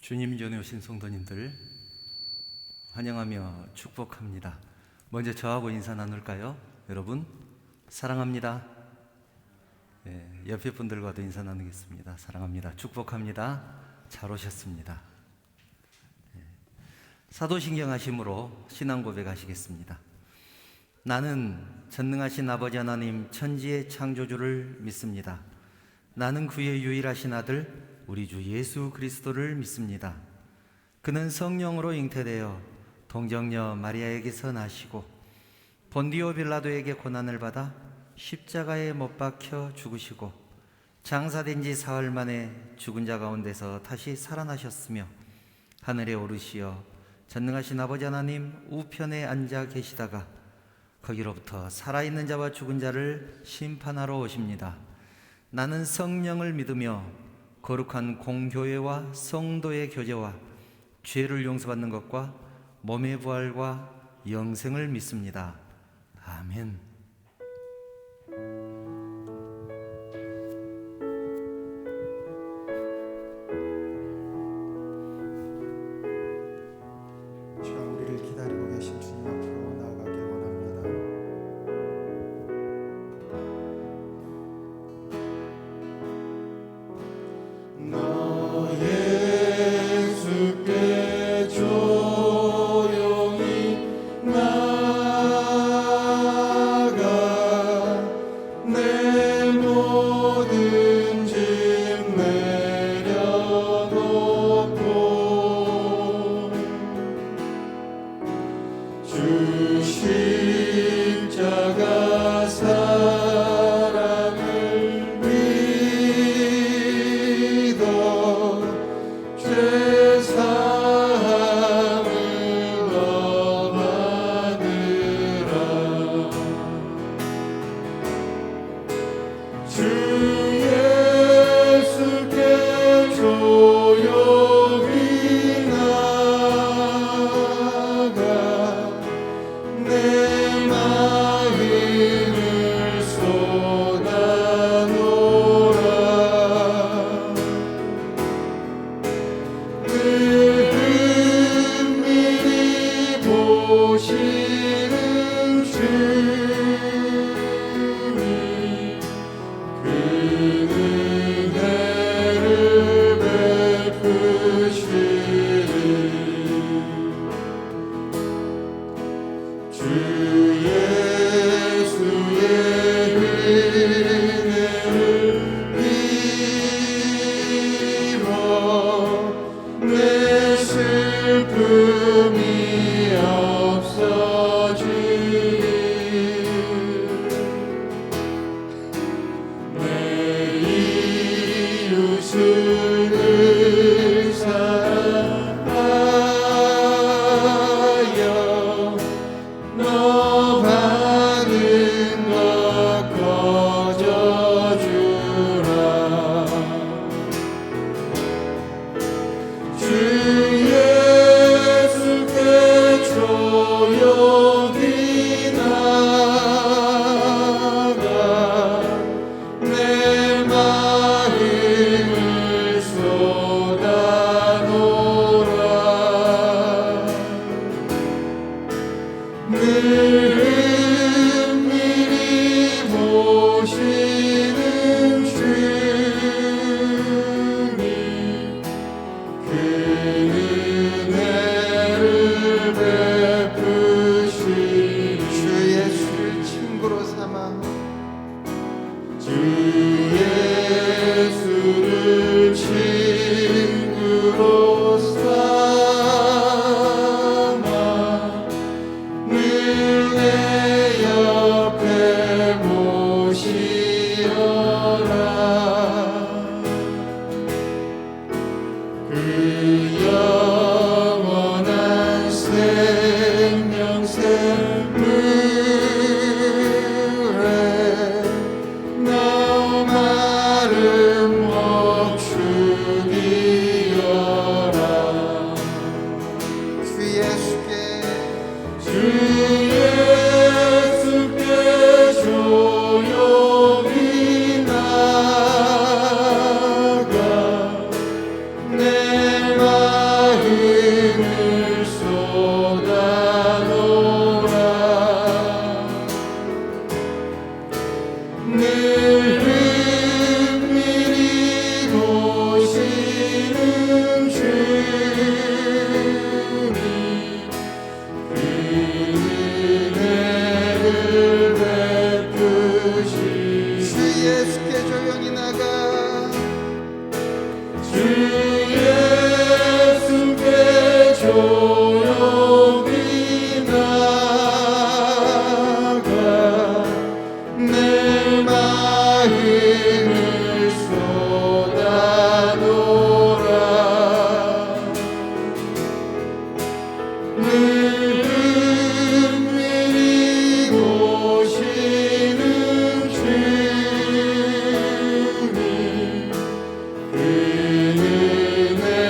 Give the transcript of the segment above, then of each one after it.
주님 전에 오신 성도님들 환영하며 축복합니다. 먼저 저하고 인사 나눌까요? 여러분 사랑합니다. 옆에 분들과도 인사 나누겠습니다. 사랑합니다. 축복합니다. 잘 오셨습니다. 사도신경 하심으로 신앙 고백하시겠습니다. 나는 전능하신 아버지 하나님 천지의 창조주를 믿습니다. 나는 그의 유일하신 아들 우리 주 예수 그리스도를 믿습니다. 그는 성령으로 잉태되어 동정녀 마리아에게서 나시고 본디오 빌라도에게 고난을 받아 십자가에 못 박혀 죽으시고 장사된 지 사흘 만에 죽은 자 가운데서 다시 살아나셨으며 하늘에 오르시어 전능하신 아버지 하나님 우편에 앉아 계시다가 거기로부터 살아있는 자와 죽은 자를 심판하러 오십니다. 나는 성령을 믿으며 거룩한 공교회와 성도의 교제와 죄를 용서받는 것과 몸의 부활과 영생을 믿습니다. 아멘. 주여, 우리를 기다리고 계신 주님 앞으로 나아가길 원합니다. 너 예수께 조용히 나아가 내 모든 짐 내려놓고 주 십자가 사랑을 믿어 죄 사함을 너 받으라. 주 예수께 조용히 나아가 내 마음을 쏟아놓으라. 늘 은밀히 보시는 주님 그 은혜를 베푸시리. 주 예수의 은혜를 입어 내 슬픔이 없어지리. 내 이웃을 늘 사랑하여 너 받은 것 거저주라. 주 예수께 조용히 나아가 내 마음을 쏟아놓으라. 늘 은밀히 보시는 주님 그 은혜를 베푸시리. 주 예수를 친구로 삼아 주 예수를 친구로 삼아 늘 내 옆에 모시어라. 그 영원한 생명 샘물에 너 늘 은밀히 보시는 주님 그 은혜를 베푸시 주 예수께 조용히 나가 주 예수께 조용히 나가 내 마음을 쏟아놓으라 늘 은밀히 보시는 주님 그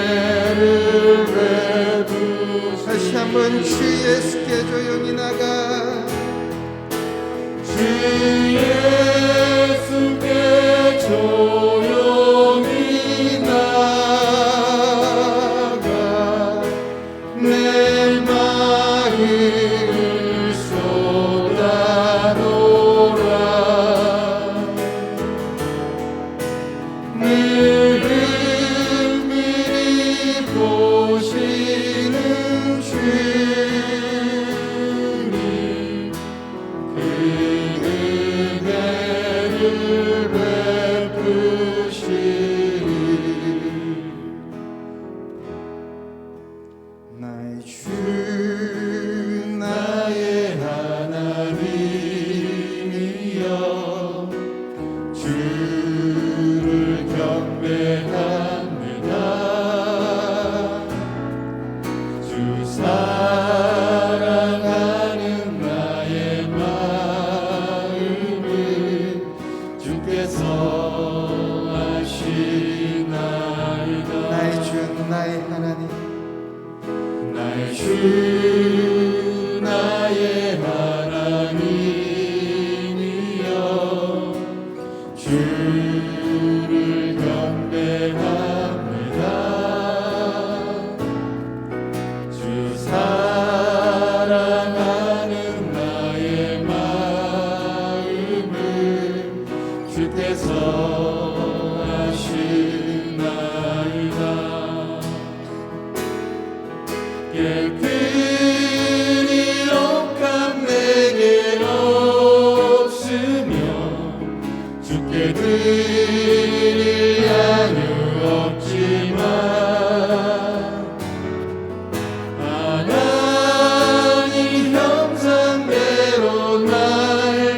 은혜를 베푸시 다시 한번 주 예수께 조용히 나가 주 예수께 조용히 나가 내 마음을 쏟아놓으라 늘 은밀히 보시는 주님 그 은혜를 베푸시리 나의 주 나의 하나님이여 주를 경배합니다 주 사랑하는 나의 마음을 주께서 아시나이다 나의 주 나의 하나님 나의 주 나의 하나님이여 주를 경배합니다 주 사랑하는 나의 마음을 주께서 아시나이다 깨끗이 욕함 내겐 없으며 주께 드릴 양육 없지만 하나님 형상대로 날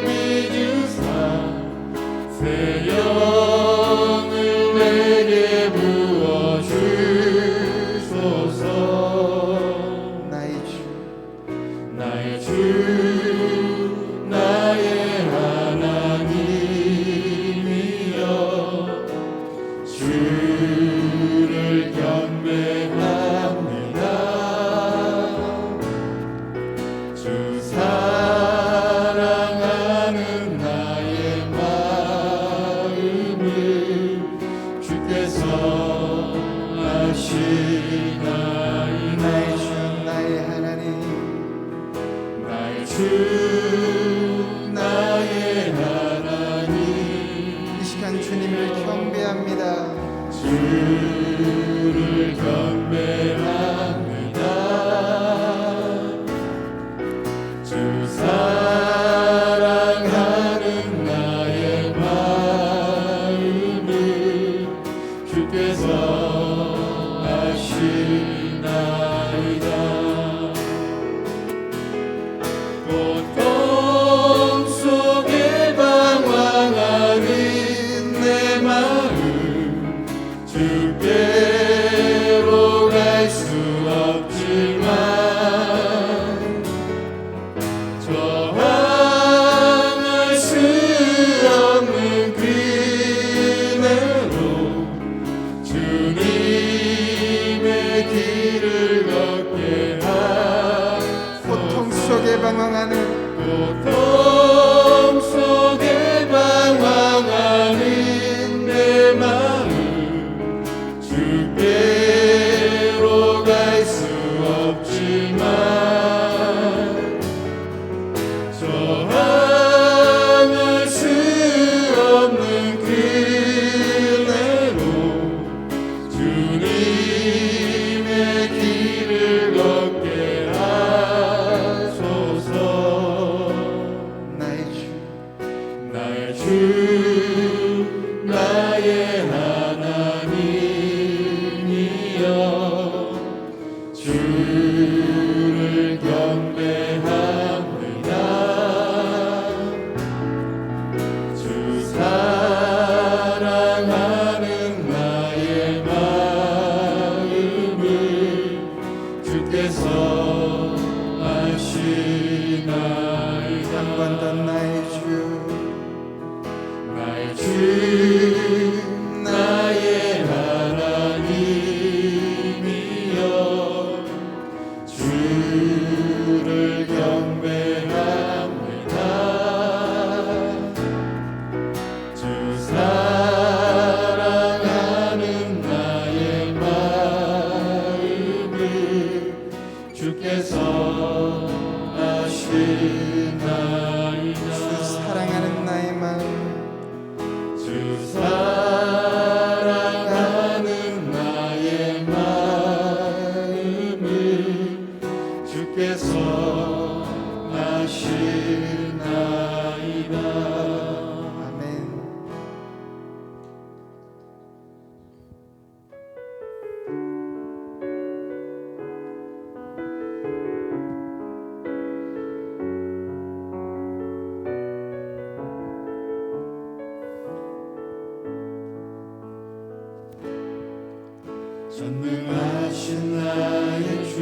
빚으사 새 영을 내게 부어주소서 나의 주 나의 하나님이여 주를 경배합니다 주 사랑하는 나의 마음을 주께서 아시나이다 나의 주 나의 하나님 나의 주 나의 하나님 이 시간 주님을 경배합니다 주를 경배합니다 주 사랑하는 나의 마음을 주께서 아시나이다 고통 속에 방황하는 내 마음 주께로 갈 수 나의 하나님이여 주를 경배합니다. 주 사랑하는 나의 마음을 주께서 아시나이다. 주 사랑하는 나의 마음, 주 사랑하는 나의 마음을 주께서 아시나이다. 아멘. 전능하신 나의 주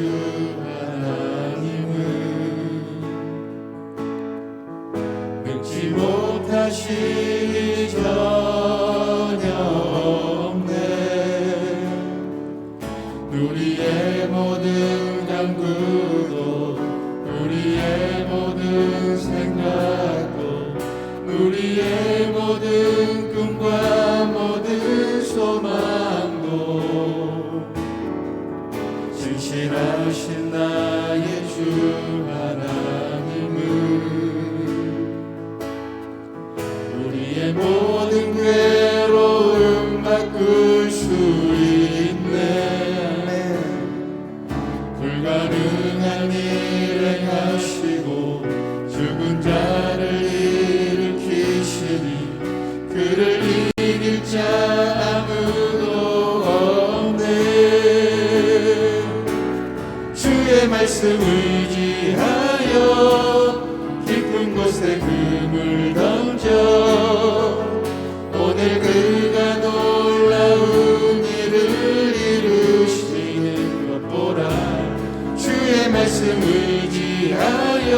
하나님은 능치 못하시니 전혀 없네. 우리의 모든 간구도 우리의 모든 생각도 우리의 모든 꿈과 모든 소망도 신실하신 나의 주 하나님은 우리의 모든 괴로움 바꿀 수 있네. 불가능한 일 행하시고 죽은 자를 일으키시니 그를 이길 자 아무도 없네. 주의 말씀 의지하여 깊은 곳에 금을 던져 오늘 그가 놀라운 일을 이루시는 것 보라. 주의 말씀 의지하여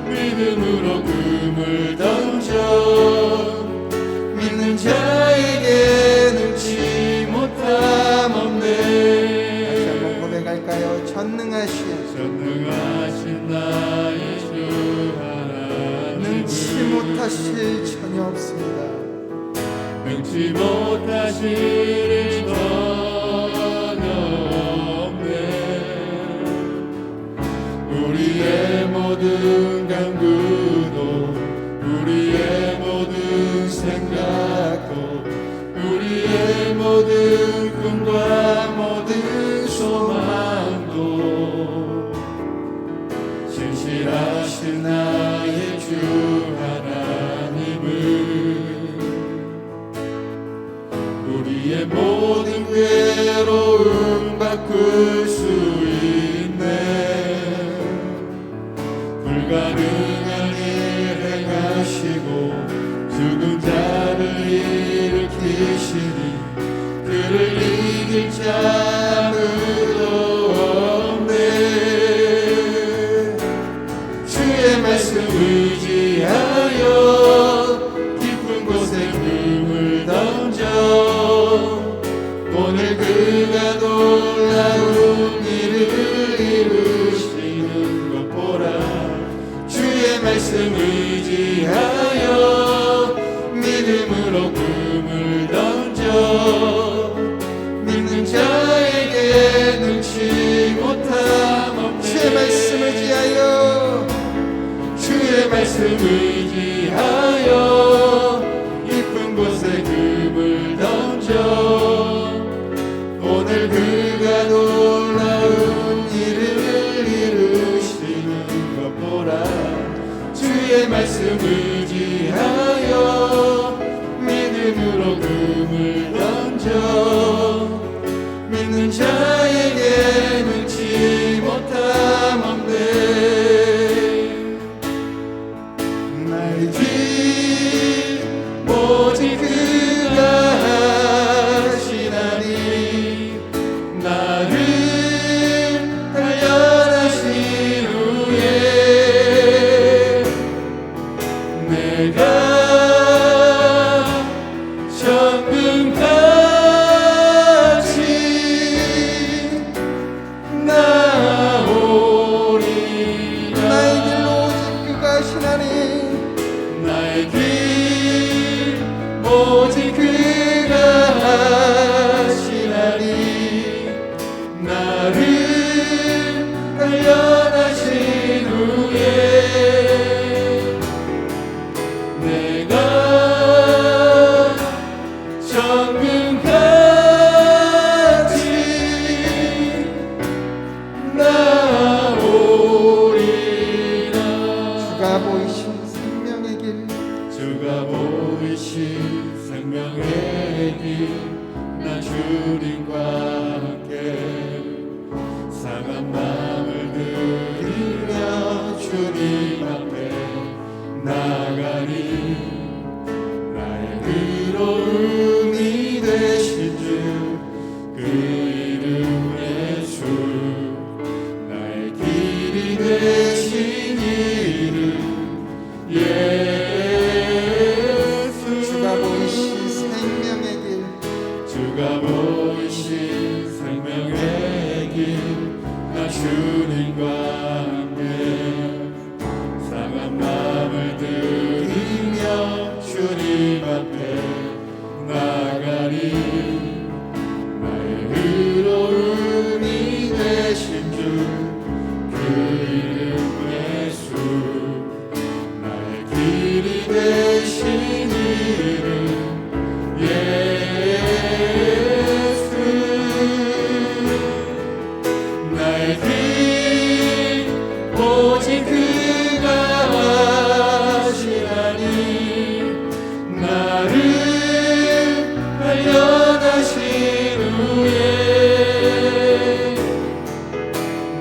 믿음으로 금을 던져 믿는 자에게 능치 못함 없네. 고백할까요? 전능하신 나의 주 하나님 능치 못하실 전혀 없습니다. 능치 못하실 일 전혀 없네. 우리의 모든 간구도 우리의 모든 생각도 우리의 모든 꿈과 모든 소망도 신실하신 나의 주 하나님은 우리의 모든 괴로움 바꿀 수 있네. 불가능한 일 행하시고 죽은 자를 일으키시니 그를 이길 자 아무도 없네. 주의 말씀 의지하여 깊은 곳에 금을 던져 오늘 그가 놀라운 일을 이루시는 것 보라. 주의 말씀 의지하여 믿음으로 금을 던져 믿는 자에게 능치 못함 없네. 주의 말씀 의지하여 주의 말씀 의지하여 깊은 곳에 금을 던져 오늘 그가 놀라운 일을 이루시는 것 보라. 주의 말씀 의지하여 믿음으로 금을 던져 믿는 자에게 능치 못함 없네. 날 길 오직 그가 하시나니 나를 단련하신 후에 내가 정금같이 나오리라. 주가 보이신 생명의 길, 주가 보이신 생명의 길, 나 주님과 함께 상한 마음을 들이며 주님 앞에 나가리. 나의 의로움이 되신 주 그 이름 예수, 나의 길이 되신 이름 예수. 주가 보이신 생명의 길, 주가 보이신 생명의 길, 나 주님과 함께 상한 마음을 들이며 주님 앞에 나가리. 나의 의로움이 되신 주 그 이름 예수, 나의 길이 되신 이름 예수. 나의 길 오직 그가 하시나니 나를 단련하신 후에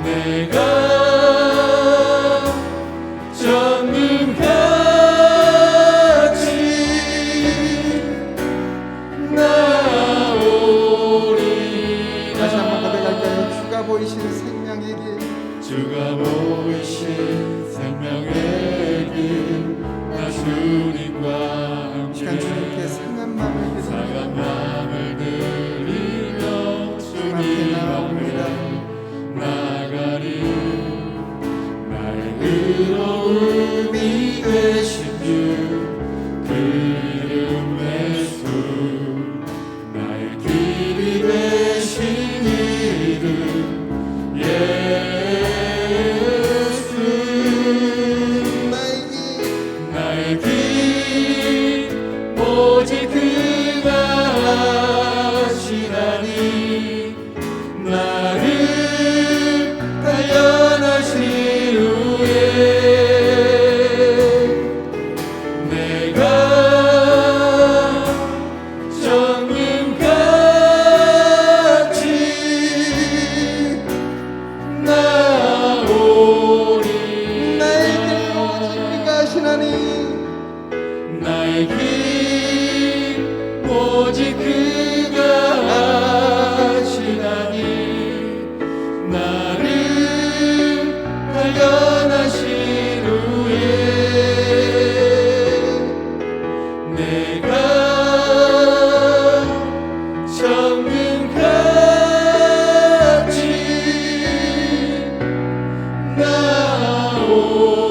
내가 정금같이 나오리라. 다시 한번 고백할까요? 주가 보이신 생명의 길, 주가 보이신 생명의 길, 나 주님과 시간 함께 주님께 상한 마음을 상한 드립니다. 마음을 들이며 주님 앞에 앞에 나가리. 나의 의로움이 되신 주 그 이름 예수, 나의 길이 되신 이름 예수. 나의 길 오직 그가 하시나니 나를 단련하신 후에 내가 정금같이 나오리. 나의 길 오직 그가 하시나니 나의 길 오직 그가 하시나니 나를 단련하신 후에 내가 정금같이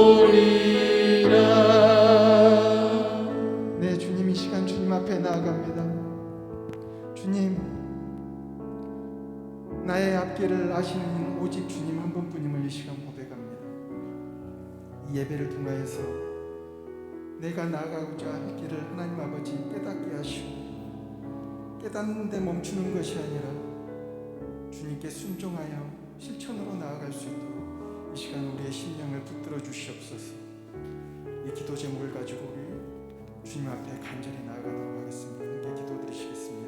나오리라. 네, 주님 이 시간 주님 앞에 나아갑니다. 주님, 나의 앞길을 아시는 이는 오직 주님 한 분뿐임을 이 시간 고백합니다. 이 예배를 통하여서 내가 나아가고자 할 길을 하나님 아버지 깨닫게 하시고 깨닫는데 멈추는 것이 아니라 주님께 순종하여 실천으로 나아갈 수 있도록 이 시간 우리의 심령을 붙들어 주시옵소서. 이 기도 제목을 가지고 우리 주님 앞에 간절히 나아가도록 하겠습니다. 함께 기도드리시겠습니다.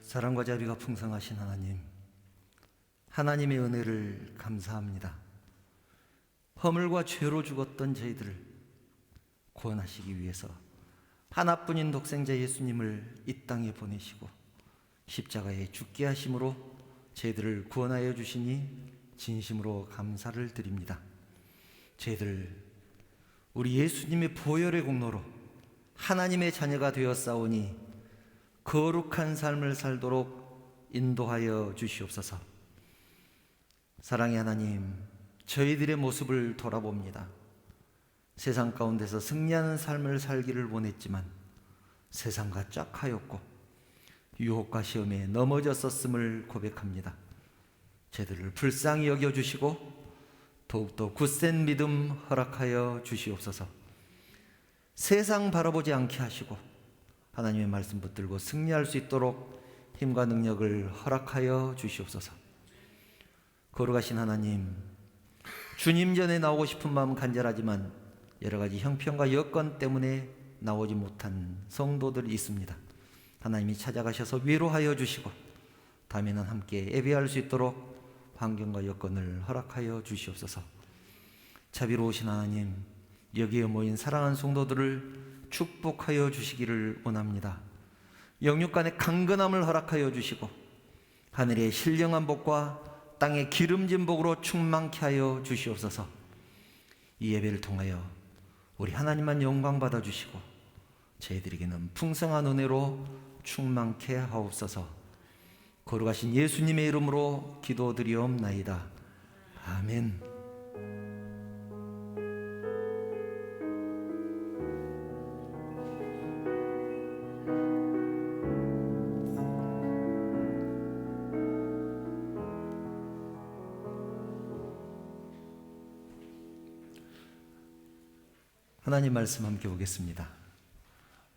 사랑과 자비가 풍성하신 하나님, 하나님의 은혜를 감사합니다. 허물과 죄로 죽었던 저희들을 구원하시기 위해서 하나뿐인 독생자 예수님을 이 땅에 보내시고 십자가에 죽게 하심으로 저희들을 구원하여 주시니 진심으로 감사를 드립니다. 저희들 우리 예수님의 보혈의 공로로 하나님의 자녀가 되었사오니 거룩한 삶을 살도록 인도하여 주시옵소서. 사랑의 하나님, 저희들의 모습을 돌아봅니다. 세상 가운데서 승리하는 삶을 살기를 원했지만 세상과 짝하였고 유혹과 시험에 넘어졌었음을 고백합니다. 저희들을 불쌍히 여겨주시고 더욱더 굳센 믿음 허락하여 주시옵소서. 세상 바라보지 않게 하시고 하나님의 말씀 붙들고 승리할 수 있도록 힘과 능력을 허락하여 주시옵소서. 거룩하신 하나님, 주님 전에 나오고 싶은 마음 간절하지만 여러 가지 형편과 여건 때문에 나오지 못한 성도들이 있습니다. 하나님이 찾아가셔서 위로하여 주시고 다음에는 함께 예배할 수 있도록 환경과 여건을 허락하여 주시옵소서. 자비로우신 하나님, 여기에 모인 사랑하는 성도들을 축복하여 주시기를 원합니다. 영육 간의 강건함을 허락하여 주시고 하늘의 신령한 복과 땅의 기름진 복으로 충만케 하여 주시옵소서. 이 예배를 통하여 우리 하나님만 영광 받아 주시고 저희들에게는 풍성한 은혜로 충만케 하옵소서. 거룩하신 예수님의 이름으로 기도드리옵나이다. 아멘. 하나님 말씀 함께 보겠습니다.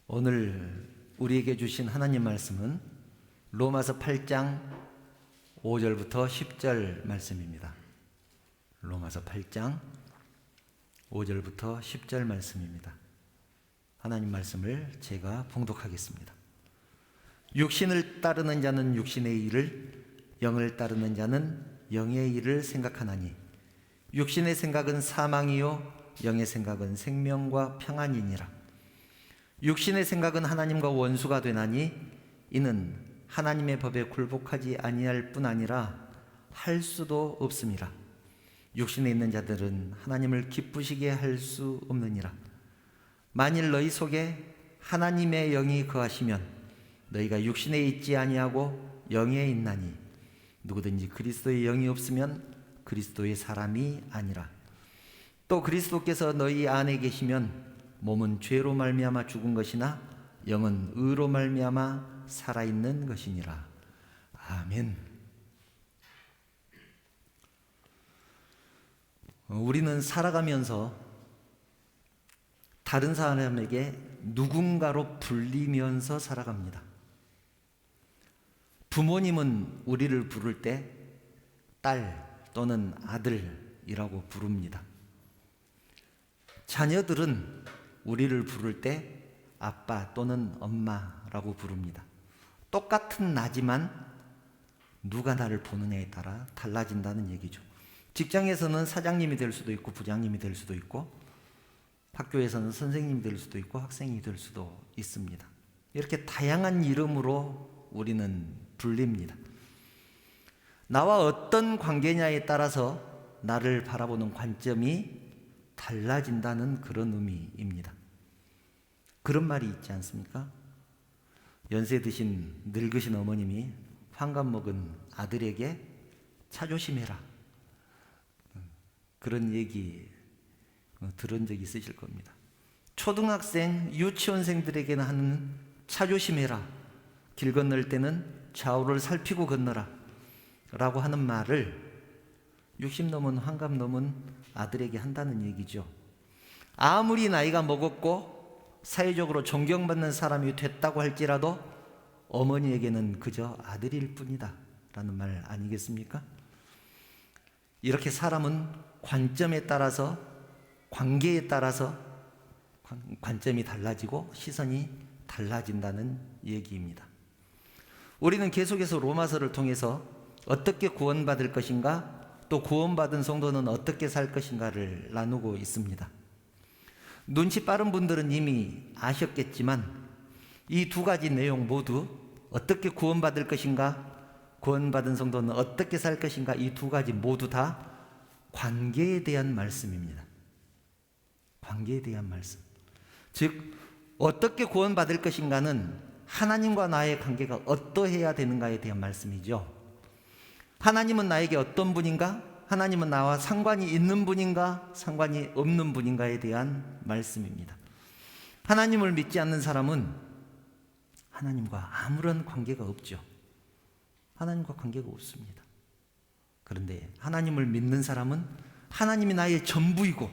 오늘 우리에게 주신 하나님 말씀은 로마서 8장 5절부터 10절 말씀입니다. 로마서 8장 5절부터 10절 말씀입니다. 하나님 말씀을 제가 봉독하겠습니다. 육신을 따르는 자는 육신의 일을, 영을 따르는 자는 영의 일을 생각하나니 육신의 생각은 사망이요 영의 생각은 생명과 평안이니라. 육신의 생각은 하나님과 원수가 되나니 이는 하나님의 법에 굴복하지 아니할 뿐 아니라 할 수도 없음이라. 육신에 있는 자들은 하나님을 기쁘시게 할 수 없느니라. 만일 너희 속에 하나님의 영이 거하시면 너희가 육신에 있지 아니하고 영에 있나니 누구든지 그리스도의 영이 없으면 그리스도의 사람이 아니라. 또 그리스도께서 너희 안에 계시면 몸은 죄로 말미암아 죽은 것이나 영은 의로 말미암아 살아있는 것이니라. 아멘. 우리는 살아가면서 다른 사람에게 누군가로 불리면서 살아갑니다. 부모님은 우리를 부를 때 딸 또는 아들이라고 부릅니다. 자녀들은 우리를 부를 때 아빠 또는 엄마라고 부릅니다. 똑같은 나지만 누가 나를 보느냐에 따라 달라진다는 얘기죠. 직장에서는 사장님이 될 수도 있고 부장님이 될 수도 있고 학교에서는 선생님이 될 수도 있고 학생이 될 수도 있습니다. 이렇게 다양한 이름으로 우리는 불립니다. 나와 어떤 관계냐에 따라서 나를 바라보는 관점이 달라진다는 그런 의미입니다. 그런 말이 있지 않습니까? 연세 드신 늙으신 어머님이 환갑 먹은 아들에게 차 조심해라. 그런 얘기 들은 적이 있으실 겁니다. 초등학생, 유치원생들에게는 하는 차 조심해라. 길 건널 때는 좌우를 살피고 건너라. 라고 하는 말을 60 넘은 환갑 넘은 아들에게 한다는 얘기죠. 아무리 나이가 먹었고 사회적으로 존경받는 사람이 됐다고 할지라도 어머니에게는 그저 아들일 뿐이다 라는 말 아니겠습니까? 이렇게 사람은 관점에 따라서 관계에 따라서 관점이 달라지고 시선이 달라진다는 얘기입니다. 우리는 계속해서 로마서를 통해서 어떻게 구원받을 것인가, 또 구원받은 성도는 어떻게 살 것인가를 나누고 있습니다. 눈치 빠른 분들은 이미 아셨겠지만 이 두 가지 내용 모두 어떻게 구원받을 것인가, 구원받은 성도는 어떻게 살 것인가, 이 두 가지 모두 다 관계에 대한 말씀입니다. 관계에 대한 말씀. 즉 어떻게 구원받을 것인가는 하나님과 나의 관계가 어떠해야 되는가에 대한 말씀이죠. 하나님은 나에게 어떤 분인가? 하나님은 나와 상관이 있는 분인가? 상관이 없는 분인가에 대한 말씀입니다. 하나님을 믿지 않는 사람은 하나님과 아무런 관계가 없죠. 하나님과 관계가 없습니다. 그런데 하나님을 믿는 사람은 하나님이 나의 전부이고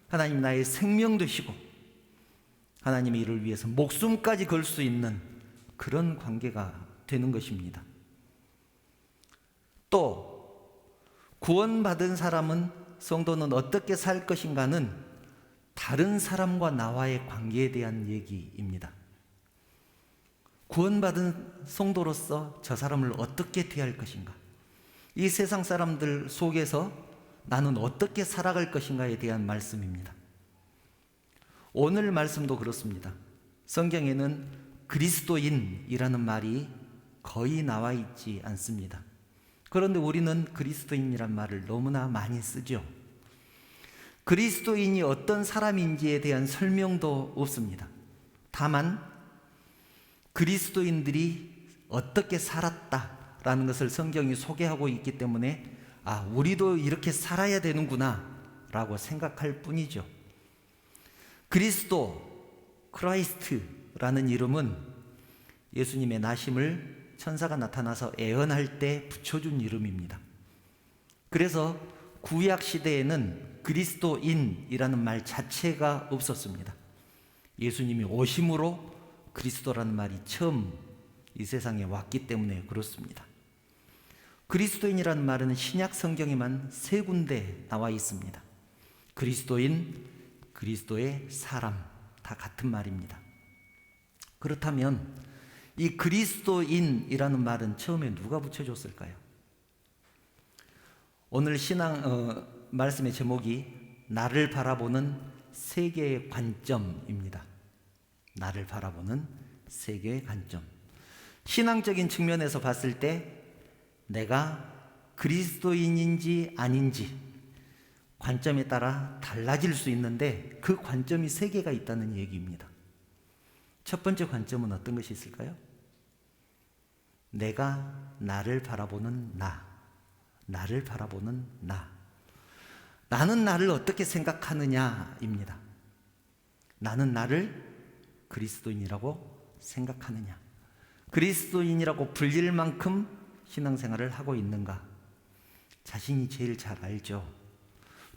하나님이 나의 생명 되시고 하나님의 일을 위해서 목숨까지 걸 수 있는 그런 관계가 되는 것입니다. 또 구원받은 사람은, 성도는 어떻게 살 것인가는 다른 사람과 나와의 관계에 대한 얘기입니다. 구원받은 성도로서 저 사람을 어떻게 대할 것인가, 이 세상 사람들 속에서 나는 어떻게 살아갈 것인가에 대한 말씀입니다. 오늘 말씀도 그렇습니다. 성경에는 그리스도인이라는 말이 거의 나와 있지 않습니다. 그런데 우리는 그리스도인이란 말을 너무나 많이 쓰죠. 그리스도인이 어떤 사람인지에 대한 설명도 없습니다. 다만 그리스도인들이 어떻게 살았다라는 것을 성경이 소개하고 있기 때문에 우리도 이렇게 살아야 되는구나 라고 생각할 뿐이죠. 그리스도, 크라이스트라는 이름은 예수님의 나심을 천사가 나타나서 예언할 때 붙여준 이름입니다. 그래서 구약 시대에는 그리스도인이라는 말 자체가 없었습니다. 예수님이 오심으로 그리스도라는 말이 처음 이 세상에 왔기 때문에 그렇습니다. 그리스도인이라는 말은 신약 성경에만 3군데 나와 있습니다. 그리스도인, 그리스도의 사람, 다 같은 말입니다. 그렇다면 이 그리스도인이라는 말은 처음에 누가 붙여줬을까요? 오늘 신앙 말씀의 제목이 나를 바라보는 세계의 관점입니다. 나를 바라보는 세계의 관점. 신앙적인 측면에서 봤을 때 내가 그리스도인인지 아닌지 관점에 따라 달라질 수 있는데 그 관점이 3개가 있다는 얘기입니다. 첫 번째 관점은 어떤 것이 있을까요? 내가 나를 바라보는 나를 바라보는 나는 나를 어떻게 생각하느냐입니다. 나는 나를 그리스도인이라고 생각하느냐, 그리스도인이라고 불릴 만큼 신앙생활을 하고 있는가, 자신이 제일 잘 알죠.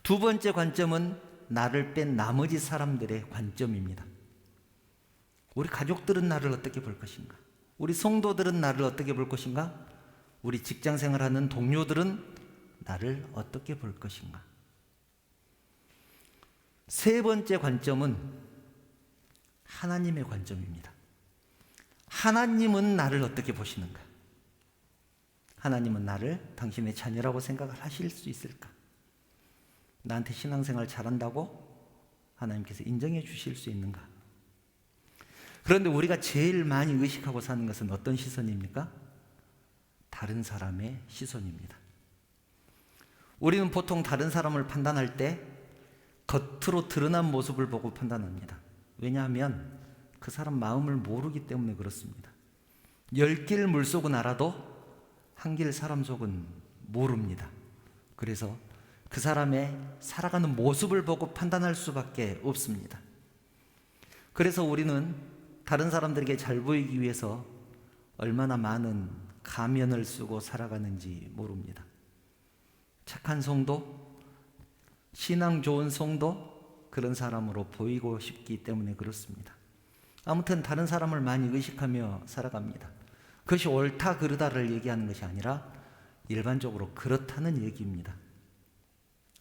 두 번째 관점은 나를 뺀 나머지 사람들의 관점입니다. 우리 가족들은 나를 어떻게 볼 것인가, 우리 성도들은 나를 어떻게 볼 것인가, 우리 직장생활하는 동료들은 나를 어떻게 볼 것인가. 세 번째 관점은 하나님의 관점입니다. 하나님은 나를 어떻게 보시는가? 하나님은 나를 당신의 자녀라고 생각을 하실 수 있을까? 나한테 신앙생활 잘한다고 하나님께서 인정해 주실 수 있는가? 그런데 우리가 제일 많이 의식하고 사는 것은 어떤 시선입니까? 다른 사람의 시선입니다. 우리는 보통 다른 사람을 판단할 때 겉으로 드러난 모습을 보고 판단합니다. 왜냐하면 그 사람 마음을 모르기 때문에 그렇습니다. 10길 물속은 알아도 한 길 사람 속은 모릅니다. 그래서 그 사람의 살아가는 모습을 보고 판단할 수밖에 없습니다. 그래서 우리는 다른 사람들에게 잘 보이기 위해서 얼마나 많은 가면을 쓰고 살아가는지 모릅니다. 착한 성도, 신앙 좋은 성도, 그런 사람으로 보이고 싶기 때문에 그렇습니다. 아무튼 다른 사람을 많이 의식하며 살아갑니다. 그것이 옳다 그르다를 얘기하는 것이 아니라 일반적으로 그렇다는 얘기입니다.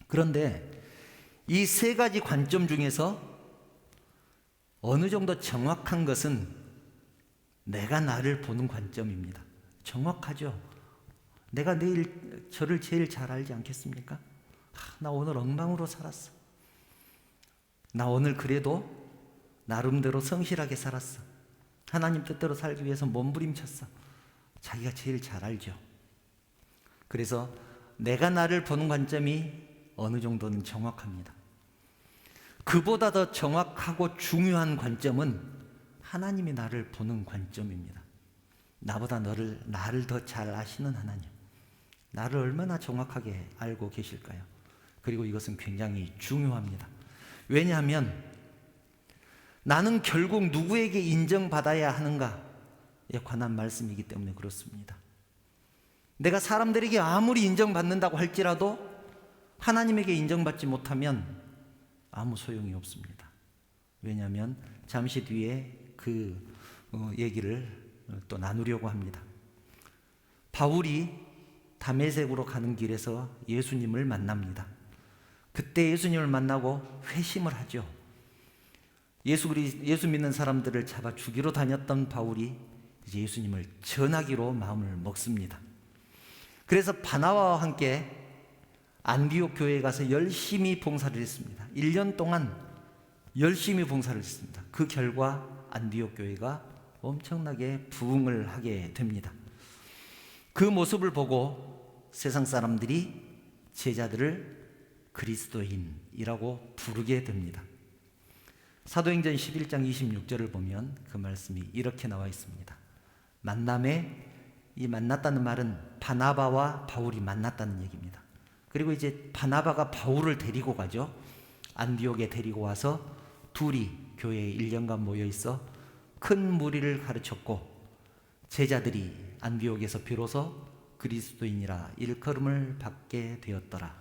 그런데 이 3가지 관점 중에서 어느 정도 정확한 것은 내가 나를 보는 관점입니다. 정확하죠. 내가 내일 저를 제일 잘 알지 않겠습니까? 나 오늘 엉망으로 살았어. 나 오늘 그래도 나름대로 성실하게 살았어. 하나님 뜻대로 살기 위해서 몸부림쳤어. 자기가 제일 잘 알죠. 그래서 내가 나를 보는 관점이 어느 정도는 정확합니다. 그보다 더 정확하고 중요한 관점은 하나님이 나를 보는 관점입니다. 나보다 나를 더 잘 아시는 하나님, 나를 얼마나 정확하게 알고 계실까요? 그리고 이것은 굉장히 중요합니다. 왜냐하면 나는 결국 누구에게 인정받아야 하는가에 관한 말씀이기 때문에 그렇습니다. 내가 사람들에게 아무리 인정받는다고 할지라도 하나님에게 인정받지 못하면 아무 소용이 없습니다. 왜냐하면 잠시 뒤에 그 얘기를 또 나누려고 합니다. 바울이 다메섹으로 가는 길에서 예수님을 만납니다. 그때 예수님을 만나고 회심을 하죠. 예수 믿는 사람들을 잡아 죽이러 다녔던 바울이 이제 예수님을 전하기로 마음을 먹습니다. 그래서 바나바와 함께 안디옥 교회에 가서 열심히 봉사를 했습니다. 1년 동안 열심히 봉사를 했습니다. 그 결과 안디옥 교회가 엄청나게 부흥을 하게 됩니다. 그 모습을 보고 세상 사람들이 제자들을 그리스도인이라고 부르게 됩니다. 사도행전 11장 26절을 보면 그 말씀이 이렇게 나와 있습니다. 이 만났다는 말은 바나바와 바울이 만났다는 얘기입니다. 그리고 이제 바나바가 바울을 데리고 가죠. 안디옥에 데리고 와서 둘이 교회에 1년간 모여 있어 큰 무리를 가르쳤고 제자들이 안디옥에서 비로소 그리스도인이라 일컬음을 받게 되었더라.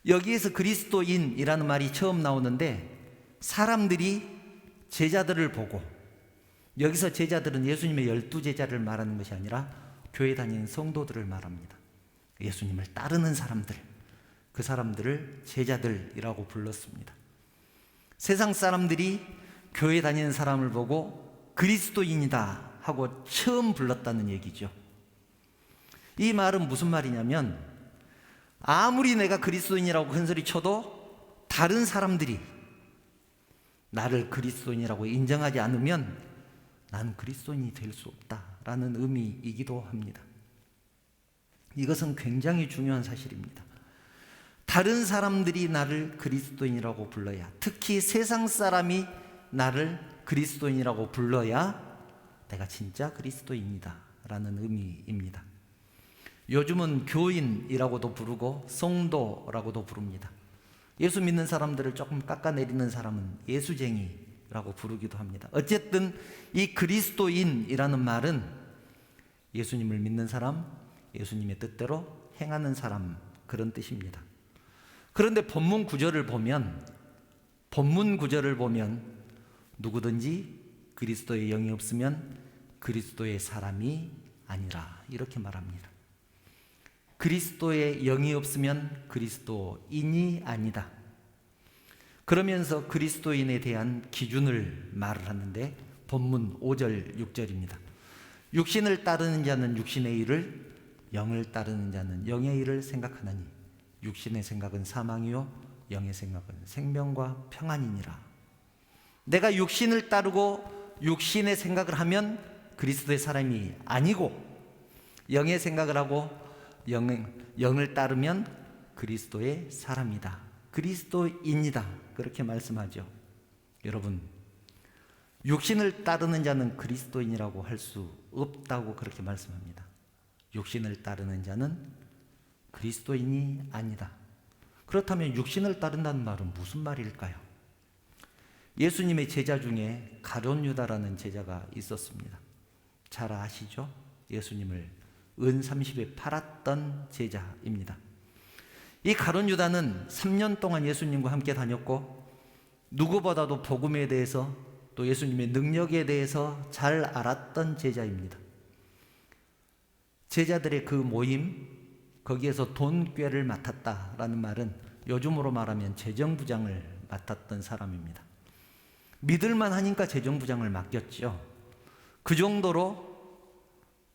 여기에서 그리스도인이라는 말이 처음 나오는데 사람들이 제자들을 보고, 여기서 제자들은 예수님의 12제자를 말하는 것이 아니라 교회 다니는 성도들을 말합니다. 예수님을 따르는 사람들, 그 사람들을 제자들이라고 불렀습니다. 세상 사람들이 교회 다니는 사람을 보고 그리스도인이다 하고 처음 불렀다는 얘기죠. 이 말은 무슨 말이냐면 아무리 내가 그리스도인이라고 큰소리 쳐도 다른 사람들이 나를 그리스도인이라고 인정하지 않으면 나는 그리스도인이 될 수 없다라는 의미이기도 합니다. 이것은 굉장히 중요한 사실입니다. 다른 사람들이 나를 그리스도인이라고 불러야, 특히 세상 사람이 나를 그리스도인이라고 불러야 내가 진짜 그리스도인이다 라는 의미입니다. 요즘은 교인이라고도 부르고 성도라고도 부릅니다. 예수 믿는 사람들을 조금 깎아내리는 사람은 예수쟁이라고 부르기도 합니다. 어쨌든 이 그리스도인이라는 말은 예수님을 믿는 사람, 예수님의 뜻대로 행하는 사람, 그런 뜻입니다. 그런데 본문 구절을 보면 누구든지 그리스도의 영이 없으면 그리스도의 사람이 아니라 이렇게 말합니다. 그리스도의 영이 없으면 그리스도인이 아니다. 그러면서 그리스도인에 대한 기준을 말을 하는데 본문 5절 6절입니다. 육신을 따르는 자는 육신의 일을, 영을 따르는 자는 영의 일을 생각하나니 육신의 생각은 사망이요 영의 생각은 생명과 평안이니라. 내가 육신을 따르고 육신의 생각을 하면 그리스도의 사람이 아니고, 영의 생각을 하고 영을 따르면 그리스도의 사람이다, 그리스도인이다, 그렇게 말씀하죠. 여러분, 육신을 따르는 자는 그리스도인이라고 할 수 없다고 그렇게 말씀합니다. 육신을 따르는 자는 그리스도인이 아니다. 그렇다면 육신을 따른다는 말은 무슨 말일까요? 예수님의 제자 중에 가룟 유다라는 제자가 있었습니다. 잘 아시죠? 예수님을 은 30에 팔았던 제자입니다. 이 가룟 유다는 3년 동안 예수님과 함께 다녔고 누구보다도 복음에 대해서 또 예수님의 능력에 대해서 잘 알았던 제자입니다. 제자들의 그 모임, 거기에서 돈꾀를 맡았다라는 말은 요즘으로 말하면 재정부장을 맡았던 사람입니다. 믿을만 하니까 재정부장을 맡겼죠. 그 정도로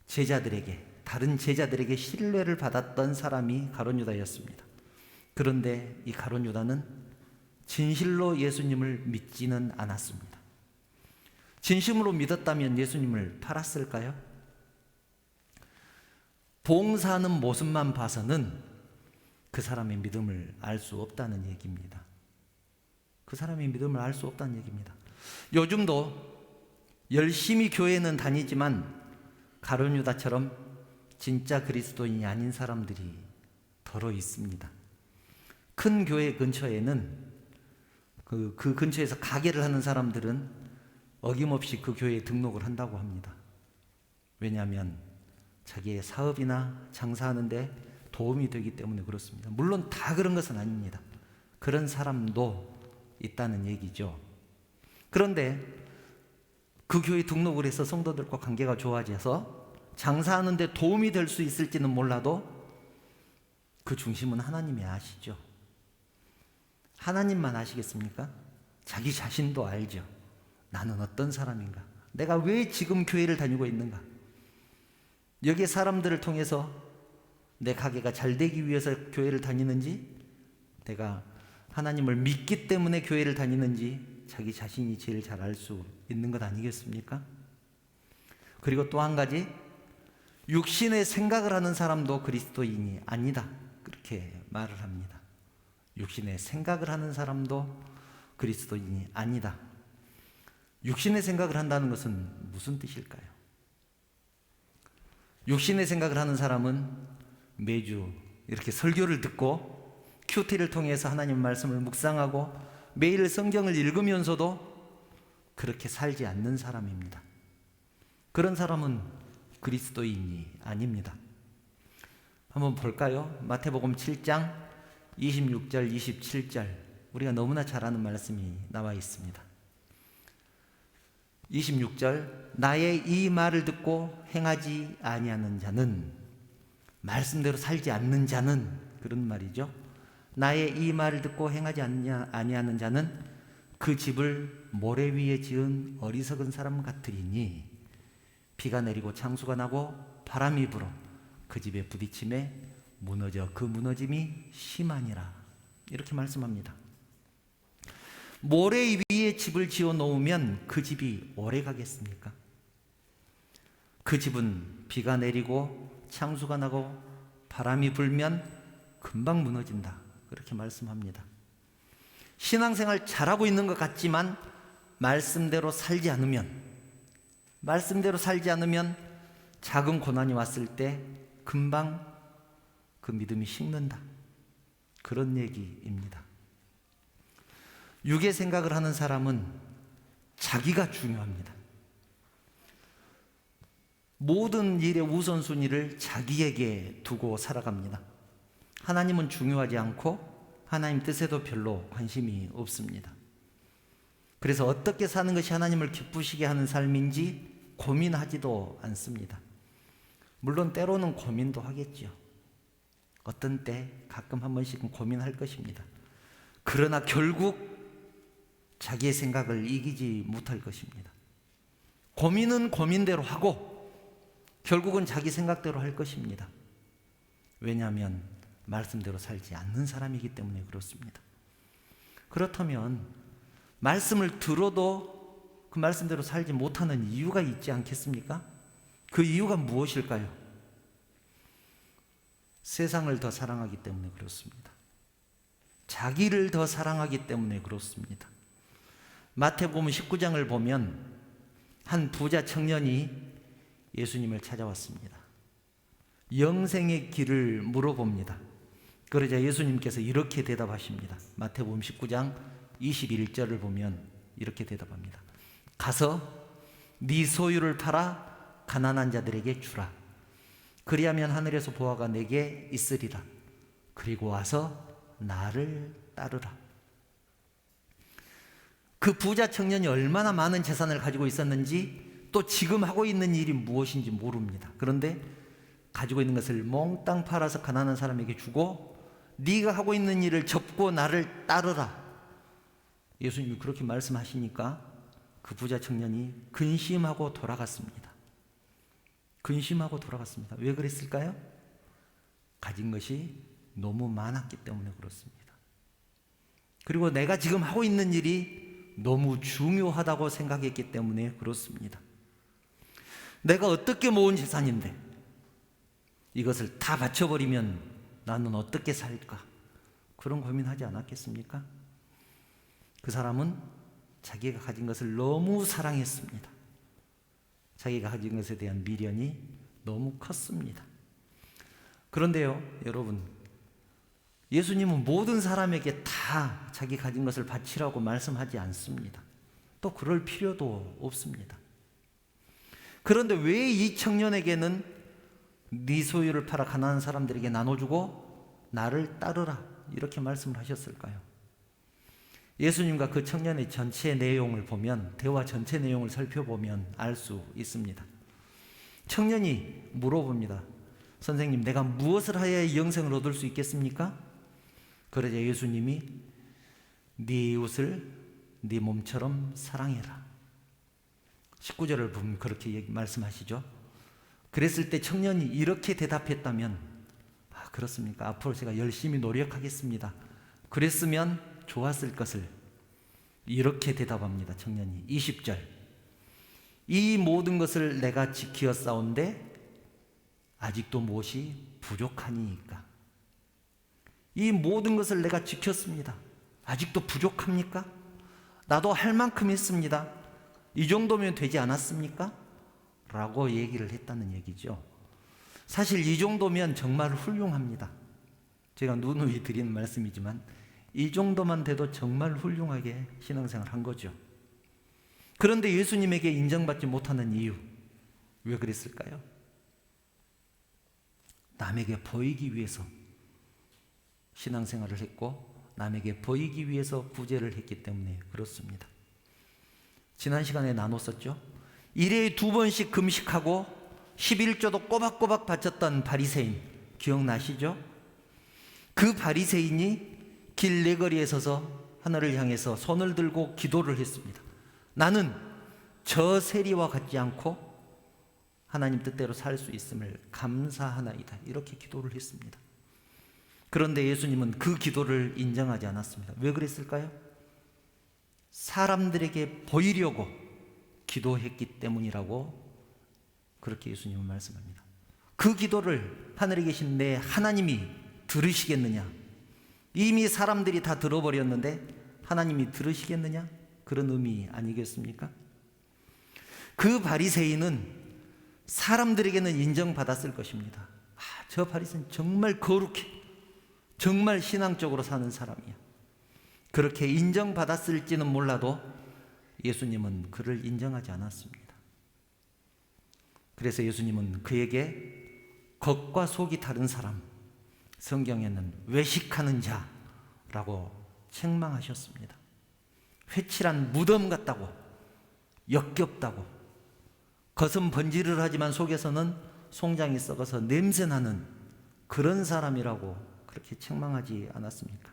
제자들에게, 다른 제자들에게 신뢰를 받았던 사람이 가룟 유다였습니다. 그런데 이 가룟 유다는 진실로 예수님을 믿지는 않았습니다. 진심으로 믿었다면 예수님을 팔았을까요? 봉사하는 모습만 봐서는 그 사람의 믿음을 알 수 없다는 얘기입니다. 그 사람의 믿음을 알 수 없다는 얘기입니다. 요즘도 열심히 교회는 다니지만 가룟 유다처럼 진짜 그리스도인이 아닌 사람들이 더러 있습니다. 큰 교회 근처에는 그 근처에서 가게를 하는 사람들은 어김없이 그 교회에 등록을 한다고 합니다. 왜냐하면 자기의 사업이나 장사하는데 도움이 되기 때문에 그렇습니다. 물론 다 그런 것은 아닙니다. 그런 사람도 있다는 얘기죠. 그런데 그 교회에 등록을 해서 성도들과 관계가 좋아져서 장사하는데 도움이 될 수 있을지는 몰라도 그 중심은 하나님이 아시죠. 하나님만 아시겠습니까? 자기 자신도 알죠. 나는 어떤 사람인가? 내가 왜 지금 교회를 다니고 있는가? 여기에 사람들을 통해서 내 가게가 잘 되기 위해서 교회를 다니는지, 내가 하나님을 믿기 때문에 교회를 다니는지 자기 자신이 제일 잘 알 수 있는 것 아니겠습니까? 그리고 또 한 가지, 육신의 생각을 하는 사람도 그리스도인이 아니다, 그렇게 말을 합니다. 육신의 생각을 하는 사람도 그리스도인이 아니다. 육신의 생각을 한다는 것은 무슨 뜻일까요? 육신의 생각을 하는 사람은 매주 이렇게 설교를 듣고 큐티를 통해서 하나님 말씀을 묵상하고 매일 성경을 읽으면서도 그렇게 살지 않는 사람입니다. 그런 사람은 그리스도인이 아닙니다. 한번 볼까요? 마태복음 7장 26절 27절, 우리가 너무나 잘 아는 말씀이 나와 있습니다. 26절, 나의 이 말을 듣고 행하지 아니하는 자는, 말씀대로 살지 않는 자는, 그런 말이죠. 나의 이 말을 듣고 행하지 아니하는 자는 그 집을 모래 위에 지은 어리석은 사람 같으리니 비가 내리고 창수가 나고 바람이 불어 그 집에 부딪힘에 무너져 그 무너짐이 심하니라, 이렇게 말씀합니다. 모래 위에 집을 지어 놓으면 그 집이 오래 가겠습니까? 그 집은 비가 내리고 창수가 나고 바람이 불면 금방 무너진다, 그렇게 말씀합니다. 신앙생활 잘하고 있는 것 같지만 말씀대로 살지 않으면 작은 고난이 왔을 때 금방 그 믿음이 식는다, 그런 얘기입니다. 육의 생각을 하는 사람은 자기가 중요합니다. 모든 일의 우선순위를 자기에게 두고 살아갑니다. 하나님은 중요하지 않고 하나님 뜻에도 별로 관심이 없습니다. 그래서 어떻게 사는 것이 하나님을 기쁘시게 하는 삶인지 고민하지도 않습니다. 물론 때로는 고민도 하겠죠. 어떤 때 가끔 한 번씩은 고민할 것입니다. 그러나 결국 자기의 생각을 이기지 못할 것입니다. 고민은 고민대로 하고 결국은 자기 생각대로 할 것입니다. 왜냐하면 말씀대로 살지 않는 사람이기 때문에 그렇습니다. 그렇다면 말씀을 들어도 그 말씀대로 살지 못하는 이유가 있지 않겠습니까? 그 이유가 무엇일까요? 세상을 더 사랑하기 때문에 그렇습니다. 자기를 더 사랑하기 때문에 그렇습니다. 마태복음 19장을 보면 한 부자 청년이 예수님을 찾아왔습니다. 영생의 길을 물어봅니다. 그러자 예수님께서 이렇게 대답하십니다. 마태복음 19장 21절을 보면 이렇게 대답합니다. 가서 네 소유를 팔아 가난한 자들에게 주라. 그리하면 하늘에서 보화가 내게 있으리라. 그리고 와서 나를 따르라. 그 부자 청년이 얼마나 많은 재산을 가지고 있었는지 또 지금 하고 있는 일이 무엇인지 모릅니다. 그런데 가지고 있는 것을 몽땅 팔아서 가난한 사람에게 주고 네가 하고 있는 일을 접고 나를 따르라. 예수님이 그렇게 말씀하시니까 그 부자 청년이 근심하고 돌아갔습니다. 근심하고 돌아갔습니다. 왜 그랬을까요? 가진 것이 너무 많았기 때문에 그렇습니다. 그리고 내가 지금 하고 있는 일이 너무 중요하다고 생각했기 때문에 그렇습니다. 내가 어떻게 모은 재산인데 이것을 다 바쳐버리면 나는 어떻게 살까? 그런 고민하지 않았겠습니까? 그 사람은 자기가 가진 것을 너무 사랑했습니다. 자기가 가진 것에 대한 미련이 너무 컸습니다. 그런데요, 여러분, 예수님은 모든 사람에게 다 자기 가진 것을 바치라고 말씀하지 않습니다. 또 그럴 필요도 없습니다. 그런데 왜 이 청년에게는 네 소유를 팔아 가난한 사람들에게 나눠주고 나를 따르라 이렇게 말씀을 하셨을까요? 예수님과 그 청년의 전체 내용을 보면, 대화 전체 내용을 살펴보면 알 수 있습니다. 청년이 물어봅니다. 선생님, 내가 무엇을 하여야 영생을 얻을 수 있겠습니까? 그러자 예수님이 네 이웃을 네 몸처럼 사랑해라. 19절을 보면 그렇게 말씀하시죠. 그랬을 때 청년이 이렇게 대답했다면, 그렇습니까? 앞으로 제가 열심히 노력하겠습니다. 그랬으면 좋았을 것을 이렇게 대답합니다. 청년이 20절, 이 모든 것을 내가 지키어 싸운데 아직도 무엇이 부족하니까. 이 모든 것을 내가 지켰습니다. 아직도 부족합니까? 나도 할 만큼 했습니다. 이 정도면 되지 않았습니까? 라고 얘기를 했다는 얘기죠. 사실 이 정도면 정말 훌륭합니다. 제가 누누이 드리는 말씀이지만 이 정도만 돼도 정말 훌륭하게 신앙생활을 한 거죠. 그런데 예수님에게 인정받지 못하는 이유, 왜 그랬을까요? 남에게 보이기 위해서 신앙생활을 했고 남에게 보이기 위해서 구제를 했기 때문에 그렇습니다. 지난 시간에 나눴었죠. 일회에 2번씩 금식하고 11조도 꼬박꼬박 바쳤던 바리새인 기억나시죠? 그 바리새인이 길 네거리에 서서 하늘을 향해서 손을 들고 기도를 했습니다. 나는 저 세리와 같지 않고 하나님 뜻대로 살 수 있음을 감사하나이다. 이렇게 기도를 했습니다. 그런데 예수님은 그 기도를 인정하지 않았습니다. 왜 그랬을까요? 사람들에게 보이려고 기도했기 때문이라고 그렇게 예수님은 말씀합니다. 그 기도를 하늘에 계신 내 하나님이 들으시겠느냐? 이미 사람들이 다 들어버렸는데 하나님이 들으시겠느냐? 그런 의미 아니겠습니까? 그 바리새인은 사람들에게는 인정받았을 것입니다. 저 바리새인 정말 거룩해, 정말 신앙적으로 사는 사람이야. 그렇게 인정받았을지는 몰라도 예수님은 그를 인정하지 않았습니다. 그래서 예수님은 그에게 겉과 속이 다른 사람, 성경에는 외식하는 자라고 책망하셨습니다. 회칠한 무덤 같다고, 역겹다고, 겉은 번지를 하지만 속에서는 송장이 썩어서 냄새나는 그런 사람이라고 그렇게 책망하지 않았습니까?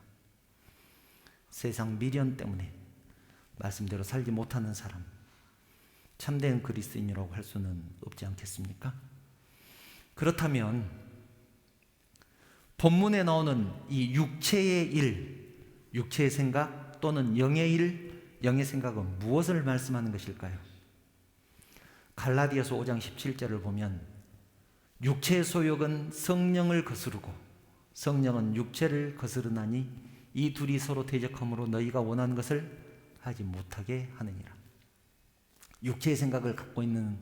세상 미련 때문에 말씀대로 살지 못하는 사람, 참된 그리스도인이라고 할 수는 없지 않겠습니까? 그렇다면 본문에 나오는 이 육체의 일, 육체의 생각 또는 영의 일, 영의 생각은 무엇을 말씀하는 것일까요? 갈라디아서 5장 17절을 보면 육체의 소욕은 성령을 거스르고 성령은 육체를 거스르나니 이 둘이 서로 대적함으로 너희가 원하는 것을 하지 못하게 하느니라. 육체의 생각을 갖고 있는